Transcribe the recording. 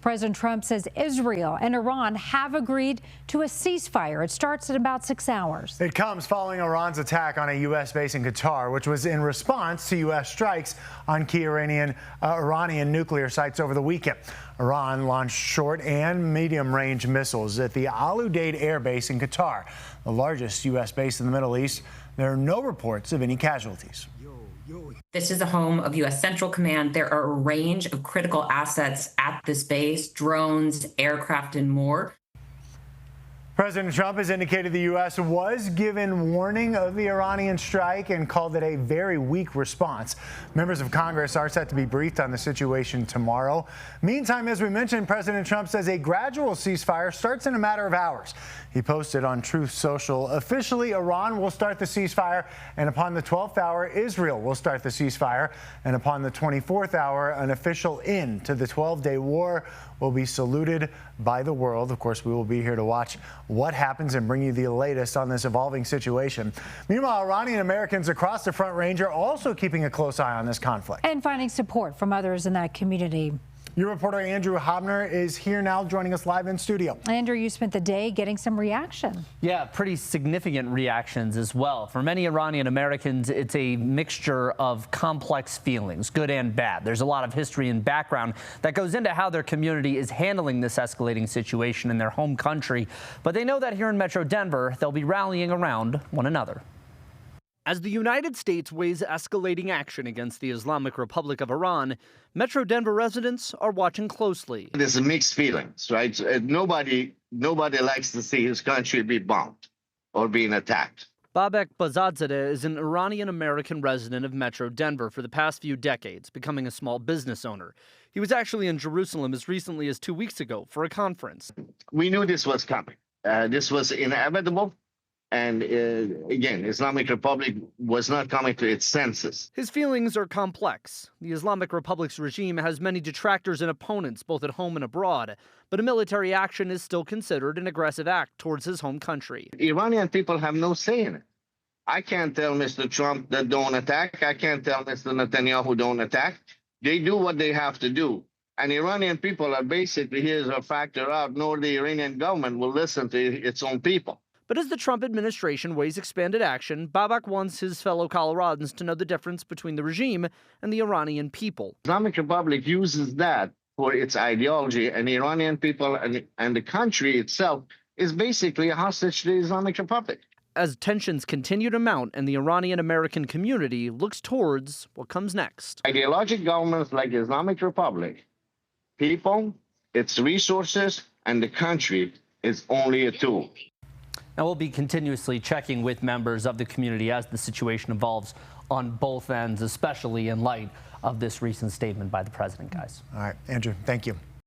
President Trump says Israel and Iran have agreed to a ceasefire. It starts in about 6 hours. It comes following Iran's attack on a U.S. base in Qatar, which was in response to U.S. strikes on key Iranian nuclear sites over the weekend. Iran launched short and medium-range missiles at the Al Udeid Air Base in Qatar, the largest U.S. base in the Middle East. There are no reports of any casualties. This is the home of U.S. Central Command. There are a range of critical assets at this base, drones, aircraft, and more. President Trump has indicated the U.S. was given warning of the Iranian strike and called it a very weak response. Members of Congress are set to be briefed on the situation tomorrow. Meantime, as we mentioned, President Trump says a gradual ceasefire starts in a matter of hours. He posted on Truth Social, officially Iran will start the ceasefire, and upon the 12th hour, Israel will start the ceasefire, and upon the 24th hour, an official end to the 12-day war will be saluted by the world. Of course, we will be here to watch what happens and bring you the latest on this evolving situation. Meanwhile, Iranian-Americans across the Front Range are also keeping a close eye on this conflict and finding support from others in that community. Your reporter Andrew Hobner is here now, joining us live in studio. Andrew, you spent the day getting some reaction. Yeah, pretty significant reactions as well. For many Iranian Americans, it's a mixture of complex feelings, good and bad. There's a lot of history and background that goes into how their community is handling this escalating situation in their home country. But they know that here in Metro Denver, they'll be rallying around one another. As the United States weighs escalating action against the Islamic Republic of Iran, Metro Denver residents are watching closely. There's mixed feelings, right? Nobody likes to see his country be bombed or being attacked. Babek Bazadzadeh is an Iranian-American resident of Metro Denver for the past few decades, becoming a small business owner. He was actually in Jerusalem as recently as 2 weeks ago for a conference. We knew this was coming. This was inevitable. And again, Islamic Republic was not coming to its senses. His feelings are complex. The Islamic Republic's regime has many detractors and opponents, both at home and abroad. But a military action is still considered an aggressive act towards his home country. Iranian people have no say in it. I can't tell Mr. Trump that don't attack. I can't tell Mr. Netanyahu don't attack. They do what they have to do. And Iranian people are basically, here's a factor out, nor the Iranian government will listen to its own people. But as the Trump administration weighs expanded action, Babak wants his fellow Coloradans to know the difference between the regime and the Iranian people. Islamic Republic uses that for its ideology, and the Iranian people and the country itself is basically a hostage to the Islamic Republic. As tensions continue to mount and the Iranian-American community looks towards what comes next. Ideologic governments like the Islamic Republic, people, its resources, and the country is only a tool. Now, we'll be continuously checking with members of the community as the situation evolves on both ends, especially in light of this recent statement by the president, guys. All right, Andrew, thank you.